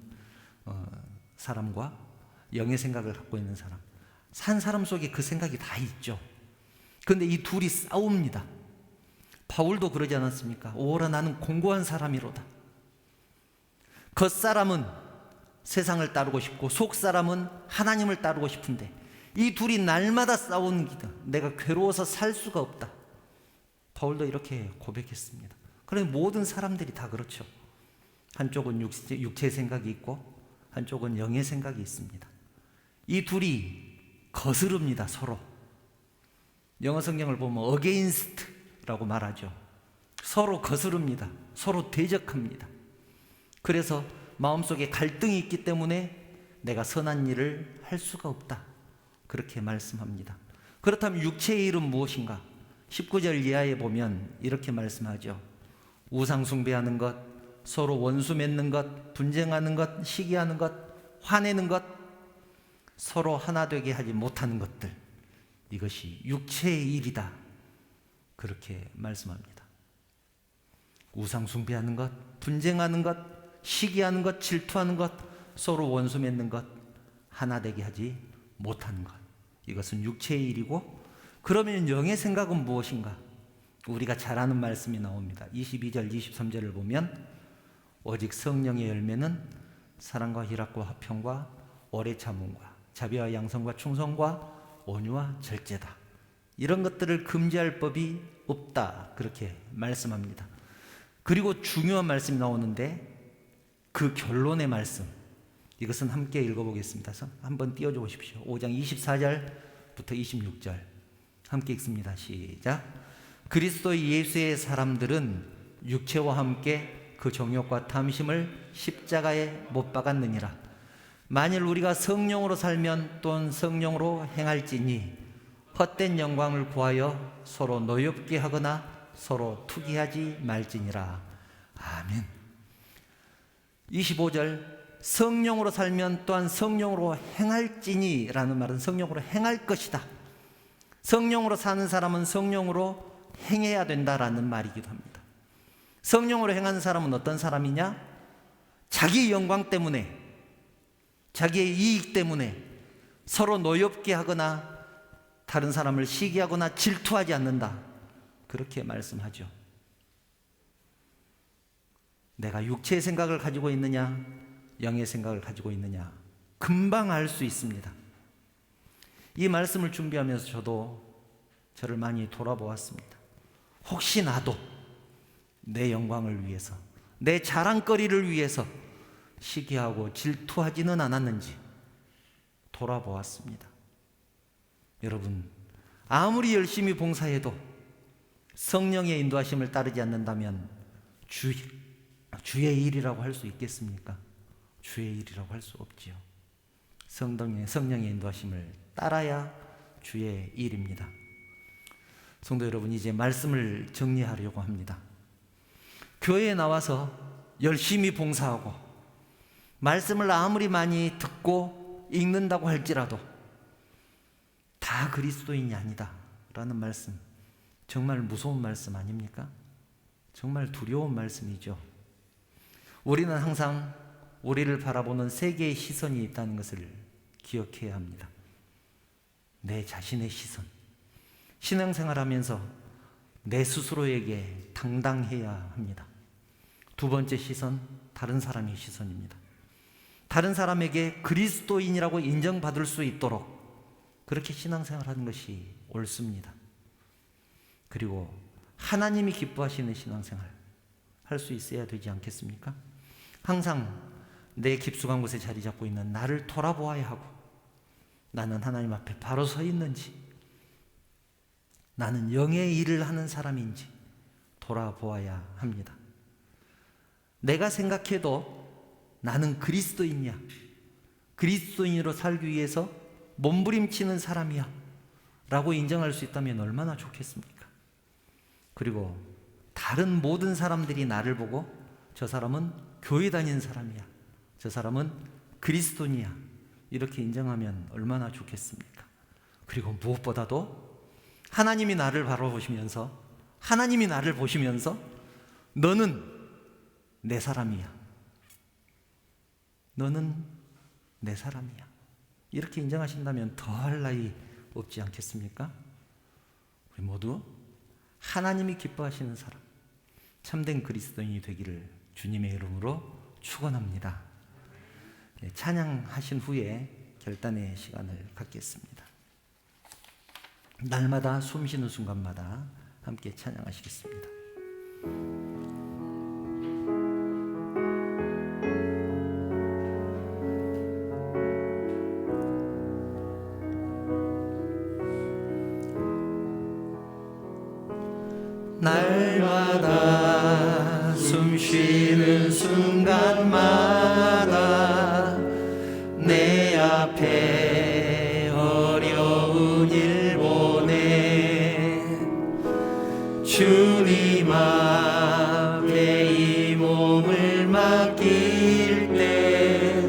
사람과 영의 생각을 갖고 있는 사람, 산 사람 속에 그 생각이 다 있죠. 그런데 이 둘이 싸웁니다. 바울도 그러지 않았습니까? 오라 나는 공고한 사람이로다. 겉사람은 세상을 따르고 싶고 속사람은 하나님을 따르고 싶은데 이 둘이 날마다 싸우는 기다. 내가 괴로워서 살 수가 없다. 바울도 이렇게 고백했습니다. 그런데 모든 사람들이 다 그렇죠. 한쪽은 육체의 생각이 있고 한쪽은 영의 생각이 있습니다. 이 둘이 거스릅니다. 서로. 영어 성경을 보면 against라고 말하죠. 서로 거스릅니다. 서로 대적합니다. 그래서 마음속에 갈등이 있기 때문에 내가 선한 일을 할 수가 없다. 그렇게 말씀합니다. 그렇다면 육체의 일은 무엇인가? 19절 이하에 보면 이렇게 말씀하죠. 우상 숭배하는 것, 서로 원수 맺는 것, 분쟁하는 것, 시기하는 것, 화내는 것, 서로 하나 되게 하지 못하는 것들, 이것이 육체의 일이다. 그렇게 말씀합니다. 우상 숭배하는 것, 분쟁하는 것, 시기하는 것, 질투하는 것, 서로 원수 맺는 것, 하나 되게 하지 못하는 것, 이것은 육체의 일이고, 그러면 영의 생각은 무엇인가? 우리가 잘 아는 말씀이 나옵니다. 22절, 23절을 보면 오직 성령의 열매는 사랑과 희락과 화평과 오래 참음과 자비와 양성과 충성과 온유와 절제다. 이런 것들을 금지할 법이 없다. 그렇게 말씀합니다. 그리고 중요한 말씀이 나오는데 그 결론의 말씀, 이것은 함께 읽어보겠습니다. 한번 띄워줘 보십시오. 5장 24절부터 26절 함께 읽습니다. 시작. 그리스도 예수의 사람들은 육체와 함께 그 정욕과 탐심을 십자가에 못 박았느니라. 만일 우리가 성령으로 살면 또한 성령으로 행할지니 헛된 영광을 구하여 서로 노엽게 하거나 서로 투기하지 말지니라. 아멘. 25절 성령으로 살면 또한 성령으로 행할지니 라는 말은 성령으로 행할 것이다. 성령으로 사는 사람은 성령으로 행해야 된다라는 말이기도 합니다. 성령으로 행하는 사람은 어떤 사람이냐? 자기의 영광 때문에, 자기의 이익 때문에 서로 노엽게 하거나 다른 사람을 시기하거나 질투하지 않는다. 그렇게 말씀하죠. 내가 육체의 생각을 가지고 있느냐, 영의 생각을 가지고 있느냐, 금방 알 수 있습니다. 이 말씀을 준비하면서 저도 저를 많이 돌아보았습니다. 혹시 나도 내 영광을 위해서, 내 자랑거리를 위해서 시기하고 질투하지는 않았는지 돌아보았습니다. 여러분, 아무리 열심히 봉사해도 성령의 인도하심을 따르지 않는다면 주의 일이라고 할 수 있겠습니까? 주의 일이라고 할 수 없지요. 성령의 인도하심을 따라야 주의 일입니다. 성도 여러분, 이제 말씀을 정리하려고 합니다. 교회에 나와서 열심히 봉사하고 말씀을 아무리 많이 듣고 읽는다고 할지라도 다 그리스도인이 아니다 라는 말씀, 정말 무서운 말씀 아닙니까? 정말 두려운 말씀이죠. 우리는 항상 우리를 바라보는 세계의 시선이 있다는 것을 기억해야 합니다. 내 자신의 시선, 신앙생활하면서 내 스스로에게 당당해야 합니다. 두 번째 시선, 다른 사람의 시선입니다. 다른 사람에게 그리스도인이라고 인정받을 수 있도록 그렇게 신앙생활하는 것이 옳습니다. 그리고 하나님이 기뻐하시는 신앙생활 할 수 있어야 되지 않겠습니까? 항상 내 깊숙한 곳에 자리 잡고 있는 나를 돌아보아야 하고, 나는 하나님 앞에 바로 서 있는지, 나는 영의 일을 하는 사람인지 돌아보아야 합니다. 내가 생각해도 나는 그리스도인이야, 그리스도인으로 살기 위해서 몸부림치는 사람이야 라고 인정할 수 있다면 얼마나 좋겠습니까? 그리고 다른 모든 사람들이 나를 보고 저 사람은 교회 다니는 사람이야, 저 사람은 그리스도인이야 이렇게 인정하면 얼마나 좋겠습니까? 그리고 무엇보다도 하나님이 나를 바라보시면서, 하나님이 나를 보시면서 너는 내 사람이야, 너는 내 사람이야 이렇게 인정하신다면 더할 나위 없지 않겠습니까? 우리 모두 하나님이 기뻐하시는 사람, 참된 그리스도인이 되기를 주님의 이름으로 축원합니다. 찬양하신 후에 결단의 시간을 갖겠습니다. 날마다 숨 쉬는 순간마다 함께 찬양하시겠습니다. 날마다 숨 쉬는 순간마다 내 주님 앞에 이 몸을 맡길 때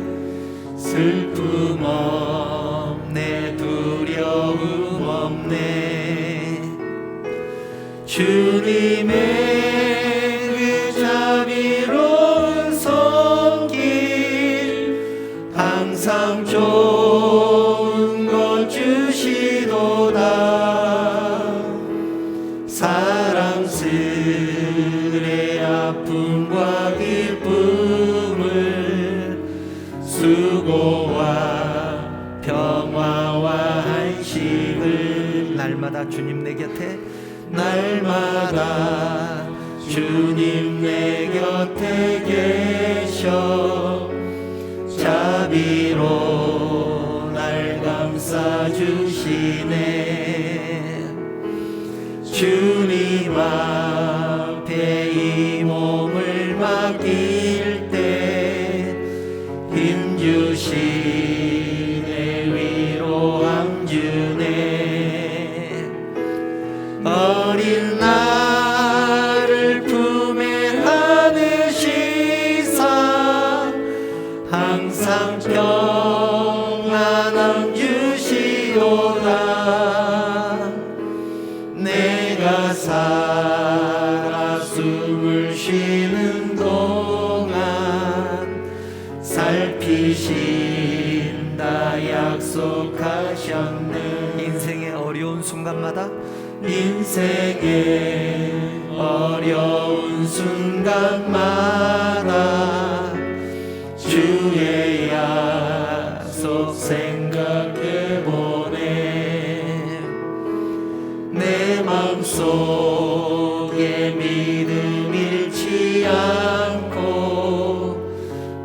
슬픔 없네, 두려움 없네. 주님의 그 자비로운 손길 항상 좋은 것 주시도다. 사랑스레 아픔과 기쁨을, 수고와 평화와 안식을 날마다 주님 내 곁에, 날마다 주님 내 곁에 계셔 자비로 날 감싸주시네. 주님 앞에 이 몸을 맡길 때 힘주시네, 위로함 주네. 어린 나를 품에 안으시사 항상 평안함 주시도다. 내가 살아 숨을 쉬는 동안 살피신다 약속하셨네. 인생의 어려운 순간마다, 인생의 어려운 순간마다 주의 약속 생각해보네. 내 맘속에 믿음 잃지 않고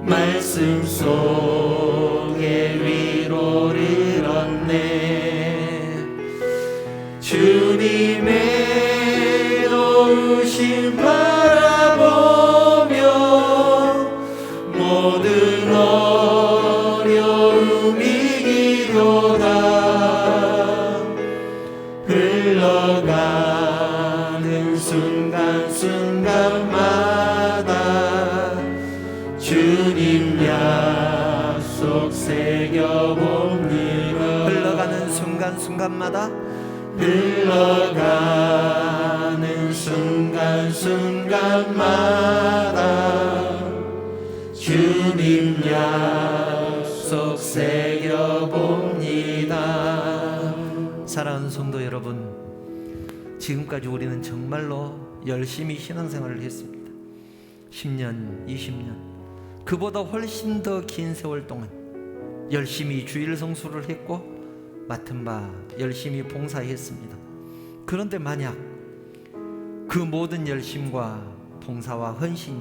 말씀 속에 위로를 얻네. 주님의 도우심 바라보며 모든 어려움 이기도다. 흘러가는 순간순간마다 주님 약속 새겨봅니다. 흘러가는 순간순간마다, 흘러가는 순간순간마다 주님 약속 새겨봅니다. 사랑하는 성도 여러분, 지금까지 우리는 정말로 열심히 신앙생활을 했습니다. 10년, 20년, 그보다 훨씬 더 긴 세월 동안 열심히 주일 성수를 했고 맡은 바 열심히 봉사했습니다. 그런데 만약 그 모든 열심과 봉사와 헌신이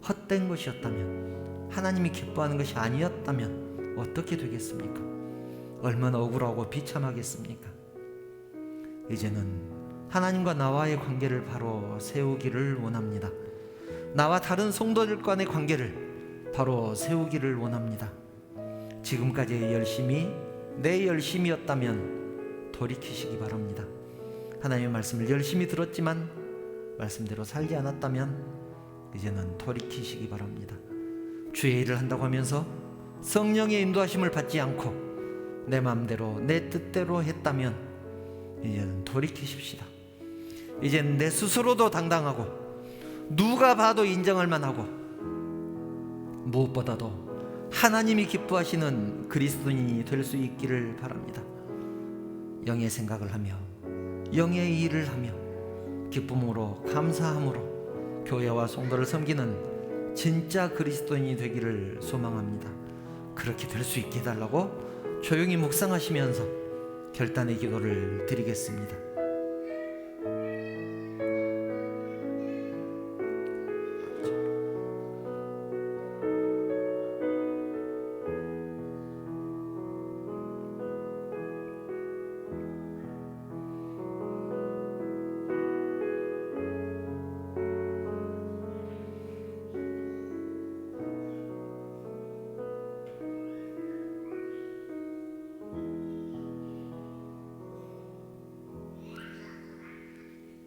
헛된 것이었다면, 하나님이 기뻐하는 것이 아니었다면 어떻게 되겠습니까? 얼마나 억울하고 비참하겠습니까? 이제는 하나님과 나와의 관계를 바로 세우기를 원합니다. 나와 다른 성도들 간의 관계를 바로 세우기를 원합니다. 지금까지의 열심이 내 열심이었다면 돌이키시기 바랍니다. 하나님의 말씀을 열심히 들었지만 말씀대로 살지 않았다면 이제는 돌이키시기 바랍니다. 주의 일을 한다고 하면서 성령의 인도하심을 받지 않고 내 마음대로 내 뜻대로 했다면 이제는 돌이키십시다. 이제는 내 스스로도 당당하고 누가 봐도 인정할 만하고 무엇보다도 하나님이 기뻐하시는 그리스도인이 될 수 있기를 바랍니다. 영의 생각을 하며 영의 일을 하며 기쁨으로 감사함으로 교회와 성도를 섬기는 진짜 그리스도인이 되기를 소망합니다. 그렇게 될 수 있게 해달라고 조용히 묵상하시면서 결단의 기도를 드리겠습니다.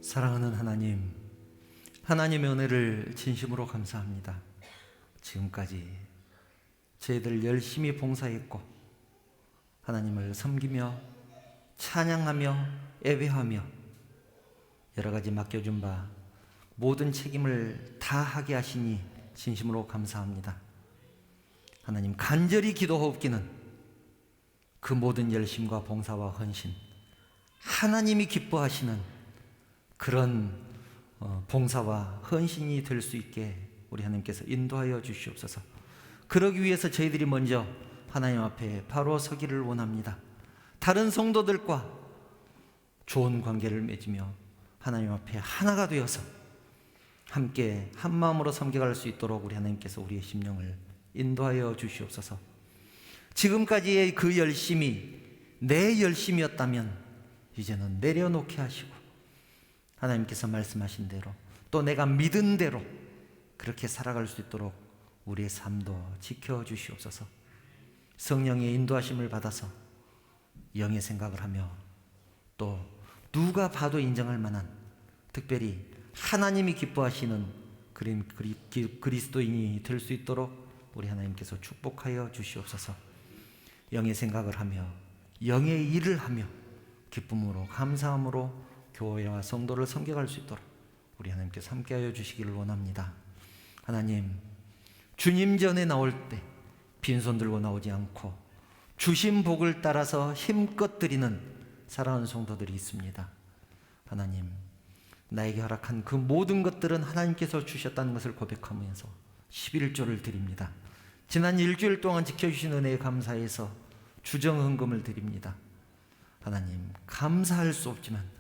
사랑하는 하나님, 하나님의 은혜를 진심으로 감사합니다. 지금까지 저희들 열심히 봉사했고 하나님을 섬기며 찬양하며 예배하며 여러 가지 맡겨준 바 모든 책임을 다하게 하시니 진심으로 감사합니다. 하나님, 간절히 기도하옵기는 그 모든 열심과 봉사와 헌신, 하나님이 기뻐하시는 그런 봉사와 헌신이 될 수 있게 우리 하나님께서 인도하여 주시옵소서. 그러기 위해서 저희들이 먼저 하나님 앞에 바로 서기를 원합니다. 다른 성도들과 좋은 관계를 맺으며 하나님 앞에 하나가 되어서 함께 한 마음으로 섬겨갈 수 있도록 우리 하나님께서 우리의 심령을 인도하여 주시옵소서. 지금까지의 그 열심이 내 열심이었다면 이제는 내려놓게 하시고 하나님께서 말씀하신 대로 또 내가 믿은 대로 그렇게 살아갈 수 있도록 우리의 삶도 지켜주시옵소서. 성령의 인도하심을 받아서 영의 생각을 하며 또 누가 봐도 인정할 만한, 특별히 하나님이 기뻐하시는 그리스도인이 될 수 있도록 우리 하나님께서 축복하여 주시옵소서. 영의 생각을 하며 영의 일을 하며 기쁨으로 감사함으로 교회와 성도를 섬겨갈 수 있도록 우리 하나님께서 함께하여 주시기를 원합니다. 하나님, 주님 전에 나올 때 빈손 들고 나오지 않고 주신 복을 따라서 힘껏 드리는 사랑하는 성도들이 있습니다. 하나님, 나에게 허락한 그 모든 것들은 하나님께서 주셨다는 것을 고백하면서 11조를 드립니다. 지난 일주일 동안 지켜주신 은혜에 감사해서 주정헌금을 드립니다. 하나님, 감사할 수 없지만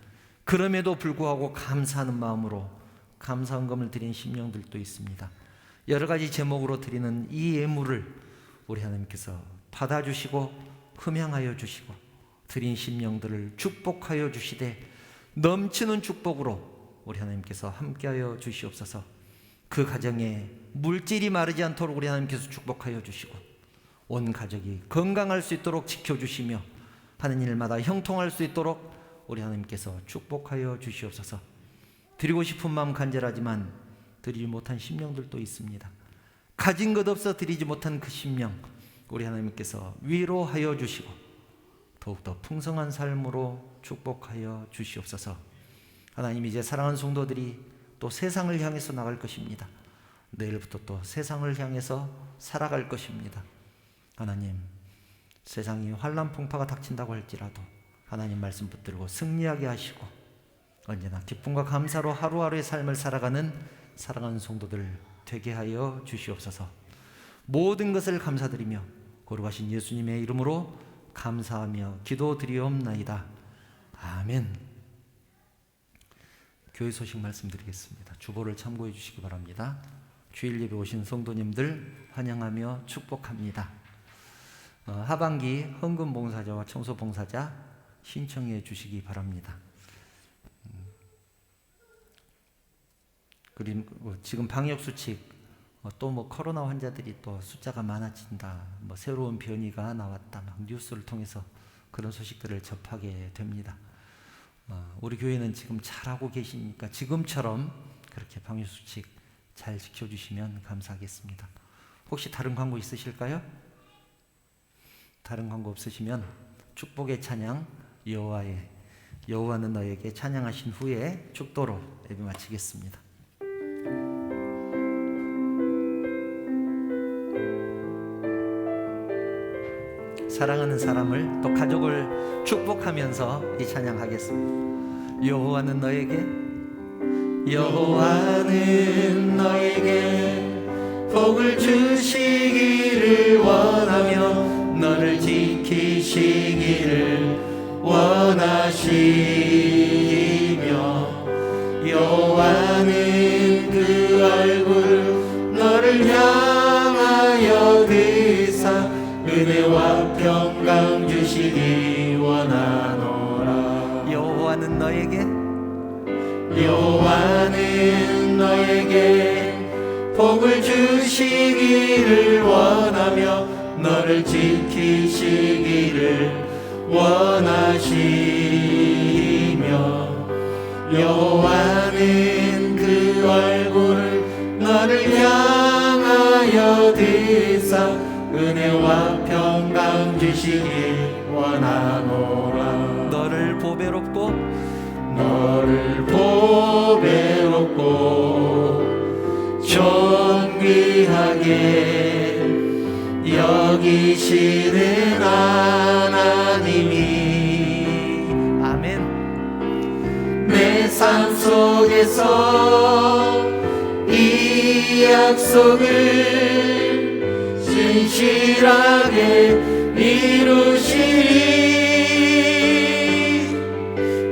그럼에도 불구하고 감사하는 마음으로 감사헌금을 드린 심령들도 있습니다. 여러 가지 제목으로 드리는 이 예물을 우리 하나님께서 받아주시고 흠양하여 주시고 드린 심령들을 축복하여 주시되 넘치는 축복으로 우리 하나님께서 함께하여 주시옵소서. 그 가정에 물질이 마르지 않도록 우리 하나님께서 축복하여 주시고 온 가족이 건강할 수 있도록 지켜주시며 하는 일마다 형통할 수 있도록 우리 하나님께서 축복하여 주시옵소서. 드리고 싶은 마음 간절하지만 드리지 못한 심령들도 있습니다. 가진 것 없어 드리지 못한 그 심령 우리 하나님께서 위로하여 주시고 더욱더 풍성한 삶으로 축복하여 주시옵소서. 하나님, 이제 사랑하는 성도들이 또 세상을 향해서 나갈 것입니다. 내일부터 또 세상을 향해서 살아갈 것입니다. 하나님, 세상이 환난 풍파가 닥친다고 할지라도 하나님 말씀 붙들고 승리하게 하시고 언제나 기쁨과 감사로 하루하루의 삶을 살아가는 사랑하는 성도들 되게 하여 주시옵소서. 모든 것을 감사드리며 거룩하신 예수님의 이름으로 감사하며 기도드리옵나이다. 아멘. 교회 소식 말씀드리겠습니다. 주보를 참고해 주시기 바랍니다. 주일 예배 오신 성도님들 환영하며 축복합니다. 하반기 헌금 봉사자와 청소 봉사자 신청해 주시기 바랍니다. 그리고 지금 방역 수칙 또 코로나 환자들이 또 숫자가 많아진다, 새로운 변이가 나왔다, 막 뉴스를 통해서 그런 소식들을 접하게 됩니다. 우리 교회는 지금 잘하고 계시니까 지금처럼 그렇게 방역 수칙 잘 지켜주시면 감사하겠습니다. 혹시 다른 광고 있으실까요? 다른 광고 없으시면 축복의 찬양 여호와는 너에게 찬양하신 후에 축도로 예배 마치겠습니다. 사랑하는 사람을 또 가족을 축복하면서 이 찬양하겠습니다. 여호와는 너에게 복을 주시기를 원하며 너를 지키시기를 원하시며 여호와는 그 얼굴 너를 향하여 드사 은혜와 평강 주시기 원하노라. 여호와는 너에게 복을 주시기를 원하며 너를 지키시기를 원하시며 여호와는 그 얼굴을 너를 향하여 드사 은혜와 평강 주시길 원하노라. 너를 보배롭고 너를 보배롭고 존귀하게 여기시는 하나님이 아멘. 내 삶 속에서 이 약속을 진실하게 이루시리.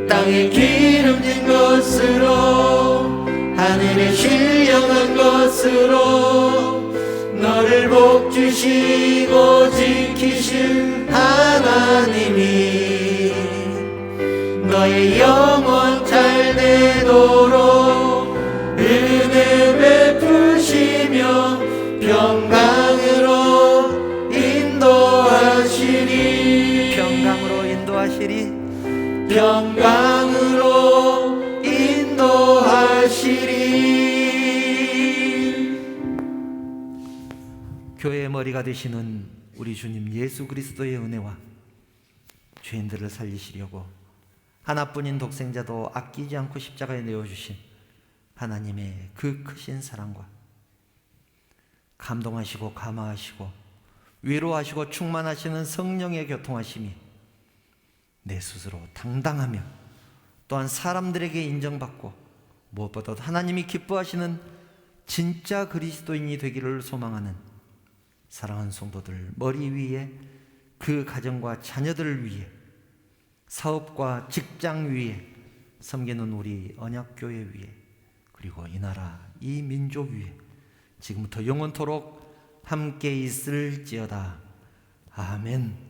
땅에 기름진 것으로 하늘에 신령한 것으로 너를 복주시고 지키실 하나님이 너의 영혼 잘 되도록 은혜 베푸시며 평강으로 인도하시리. 평강으로 인도하시리. 평강으로 인도하시리. 교회의 머리가 되시는 우리 주님 예수 그리스도의 은혜와 죄인들을 살리시려고 하나뿐인 독생자도 아끼지 않고 십자가에 내어주신 하나님의 그 크신 사랑과 감동하시고 감화하시고 위로하시고 충만하시는 성령의 교통하심이 내 스스로 당당하며 또한 사람들에게 인정받고 무엇보다도 하나님이 기뻐하시는 진짜 그리스도인이 되기를 소망하는 사랑하는 성도들 머리 위에 그 가정과 자녀들을 위해 사업과 직장 위에 섬기는 우리 언약교회 위에 그리고 이 나라 이 민족 위에 지금부터 영원토록 함께 있을지어다. 아멘.